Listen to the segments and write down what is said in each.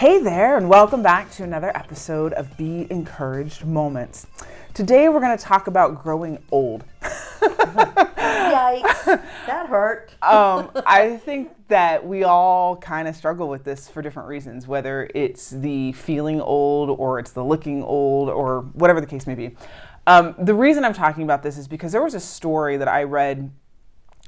Hey there, and welcome back to another episode of Be Encouraged Moments. Today we're going to talk about growing old. Yikes, that hurt. I think that we all kind of struggle with this for different reasons, whether it's the feeling old or it's the looking old or whatever the case may be. The reason I'm talking about this is because there was a story that I read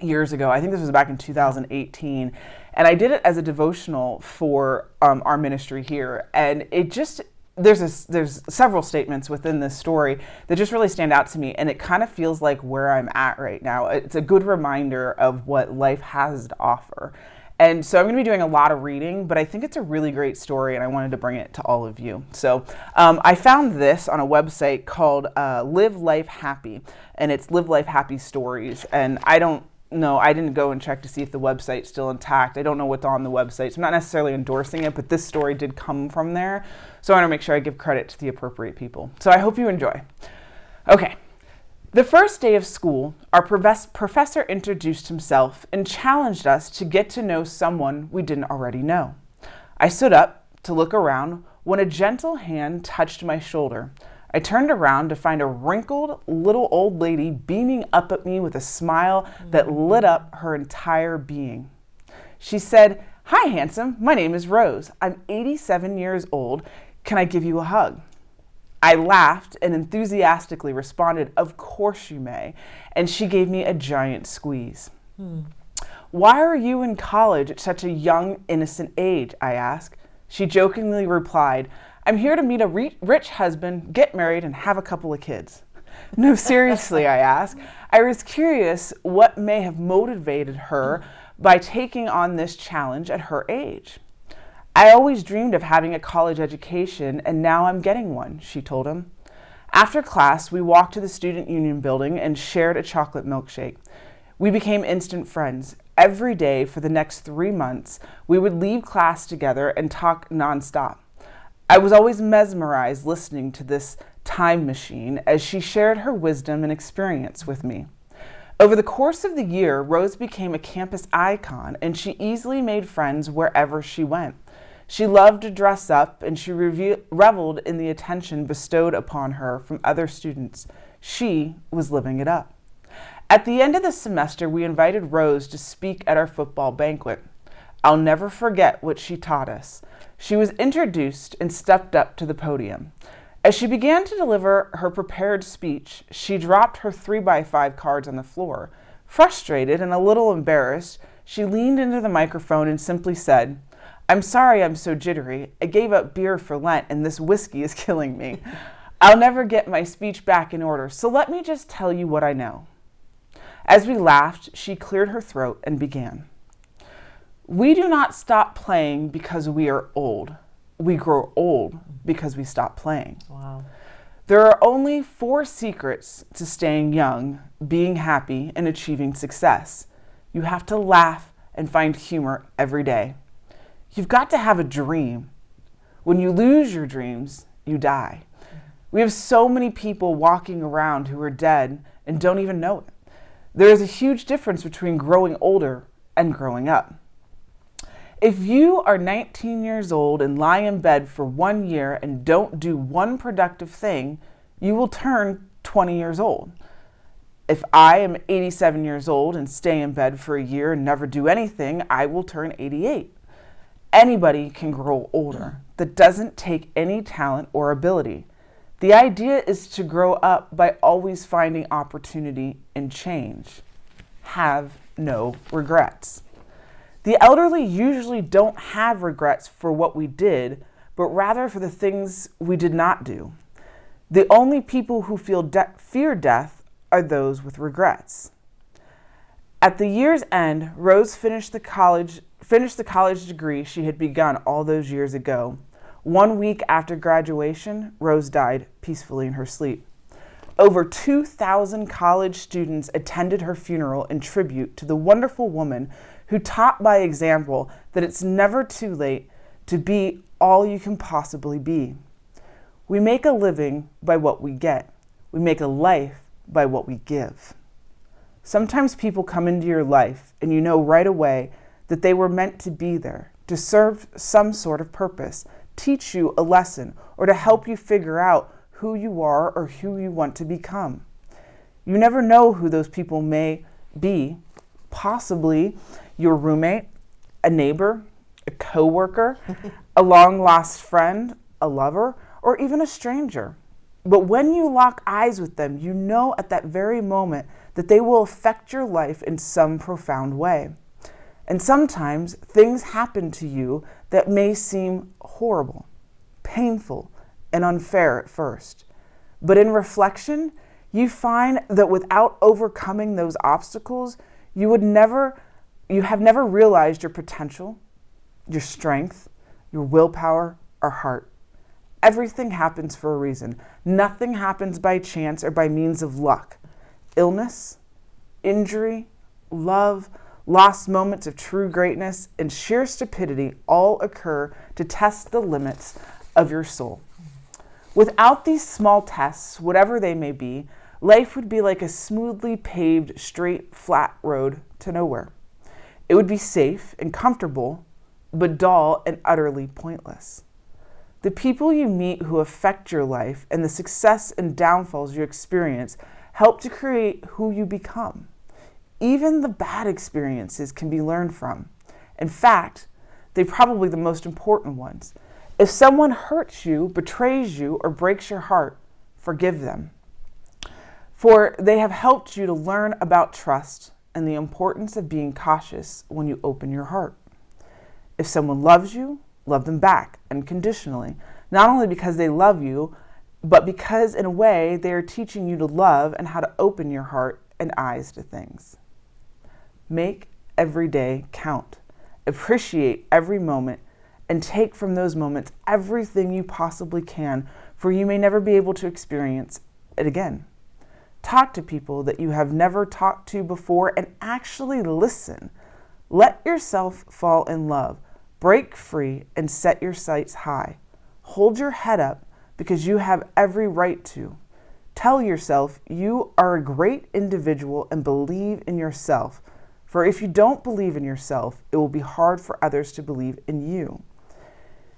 years ago. I think this was back in 2018, and I did it as a devotional for our ministry here. And it just there's several statements within this story that just really stand out to me, and it kind of feels like where I'm at right now. It's a good reminder of what life has to offer. And so I'm going to be doing a lot of reading, but I think it's a really great story, and I wanted to bring it to all of you. So I found this on a website called Live Life Happy, and it's Live Life Happy Stories. And I didn't go and check to see if the website's still intact. I don't know what's on the website, so I'm not necessarily endorsing it, but this story did come from there. So I want to make sure I give credit to the appropriate people. So I hope you enjoy. Okay. The first day of school, our professor introduced himself and challenged us to get to know someone we didn't already know. I stood up to look around when a gentle hand touched my shoulder. I turned around to find a wrinkled little old lady beaming up at me with a smile that lit up her entire being. She said, "Hi, handsome. My name is Rose. I'm 87 years old. Can I give you a hug?" I laughed and enthusiastically responded, "Of course you may." And she gave me a giant squeeze. "Why are you in college at such a young, innocent age?" I asked. She jokingly replied, "I'm here to meet a rich husband, get married, and have a couple of kids." "No, seriously," I asked. I was curious what may have motivated her by taking on this challenge at her age. "I always dreamed of having a college education, and now I'm getting one," she told him. After class, we walked to the Student Union building and shared a chocolate milkshake. We became instant friends. Every day for the next 3 months, we would leave class together and talk nonstop. I was always mesmerized listening to this time machine as she shared her wisdom and experience with me. Over the course of the year, Rose became a campus icon, and she easily made friends wherever she went. She loved to dress up, and she reveled in the attention bestowed upon her from other students. She was living it up. At the end of the semester, we invited Rose to speak at our football banquet. I'll never forget what she taught us. She was introduced and stepped up to the podium. As she began to deliver her prepared speech, she dropped her 3x5 cards on the floor. Frustrated and a little embarrassed, she leaned into the microphone and simply said, "I'm sorry I'm so jittery. I gave up beer for Lent and this whiskey is killing me. I'll never get my speech back in order, so let me just tell you what I know." As we laughed, she cleared her throat and began. "We do not stop playing because we are old. We grow old because we stop playing." Wow. There are only 4 secrets to staying young, being happy, and achieving success. You have to laugh and find humor every day. You've got to have a dream. When you lose your dreams, you die. We have so many people walking around who are dead and don't even know it. There is a huge difference between growing older and growing up. If you are 19 years old and lie in bed for 1 year and don't do one productive thing, you will turn 20 years old. If I am 87 years old and stay in bed for a year and never do anything, I will turn 88. Anybody can grow older. That doesn't take any talent or ability. The idea is to grow up by always finding opportunity and change. Have no regrets. The elderly usually don't have regrets for what we did, but rather for the things we did not do. The only people who fear death are those with regrets. At the year's end, Rose finished the college degree she had begun all those years ago. 1 week after graduation, Rose died peacefully in her sleep. Over 2,000 college students attended her funeral in tribute to the wonderful woman who taught by example that it's never too late to be all you can possibly be. We make a living by what we get. We make a life by what we give. Sometimes people come into your life and you know right away that they were meant to be there, to serve some sort of purpose, teach you a lesson, or to help you figure out who you are or who you want to become. You never know who those people may be. Possibly your roommate, a neighbor, a coworker, a long-lost friend, a lover, or even a stranger. But when you lock eyes with them, you know at that very moment that they will affect your life in some profound way. And sometimes things happen to you that may seem horrible, painful, and unfair at first. But in reflection, you find that without overcoming those obstacles, you have never realized your potential, your strength, your willpower, or heart. Everything happens for a reason. Nothing happens by chance or by means of luck. Illness, injury, love, lost moments of true greatness, and sheer stupidity all occur to test the limits of your soul. Without these small tests, whatever they may be, life would be like a smoothly paved, straight, flat road to nowhere. It would be safe and comfortable, but dull and utterly pointless. The people you meet who affect your life and the success and downfalls you experience help to create who you become. Even the bad experiences can be learned from. In fact, they're probably the most important ones. If someone hurts you, betrays you, or breaks your heart, forgive them. For they have helped you to learn about trust and the importance of being cautious when you open your heart. If someone loves you, love them back unconditionally, not only because they love you, but because in a way they are teaching you to love and how to open your heart and eyes to things. Make every day count. Appreciate every moment and take from those moments everything you possibly can, for you may never be able to experience it again. Talk to people that you have never talked to before and actually listen. Let yourself fall in love. Break free and set your sights high. Hold your head up because you have every right to. Tell yourself you are a great individual and believe in yourself. For if you don't believe in yourself, it will be hard for others to believe in you.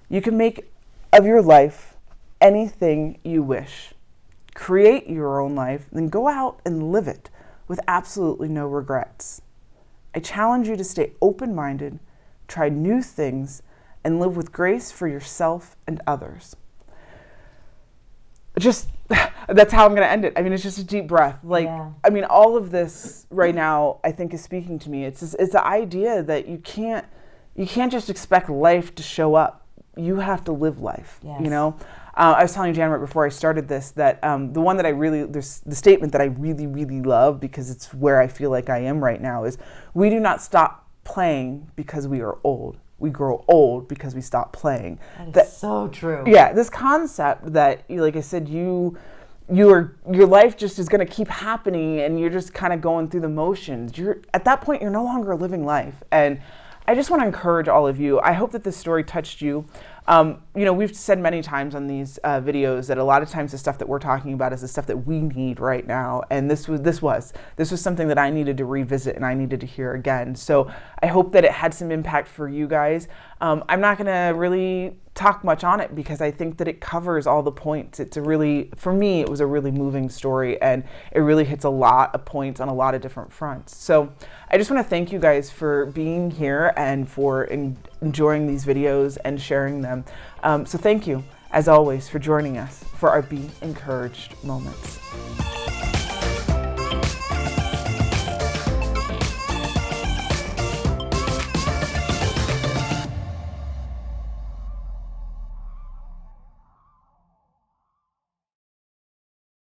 You can make of your life anything you wish. Create your own life, then go out and live it with absolutely no regrets. I challenge you to stay open-minded, try new things, and live with grace for yourself and others. That's how I'm going to end it. I mean, it's just a deep breath. I mean, all of this right now, I think, is speaking to me. It's the idea that you can't just expect life to show up. You have to live life, Yes. you know? I was telling Jan right before I started this that the statement that I really, really love, because it's where I feel like I am right now, is we do not stop playing because we are old. We grow old because we stop playing. That is so true. Yeah, this concept that, like I said, your life just is going to keep happening and you're just kind of going through the motions. At that point, you're no longer living life. And I just want to encourage all of you. I hope that this story touched you. We've said many times on these videos that a lot of times the stuff that we're talking about is the stuff that we need right now. And this was something that I needed to revisit and I needed to hear again. So I hope that it had some impact for you guys. I'm not going to really talk much on it because I think that it covers all the points. For me, it was a really moving story and it really hits a lot of points on a lot of different fronts. So I just want to thank you guys for being here and for enjoying these videos and sharing them. So thank you, as always, for joining us for our Be Encouraged moments.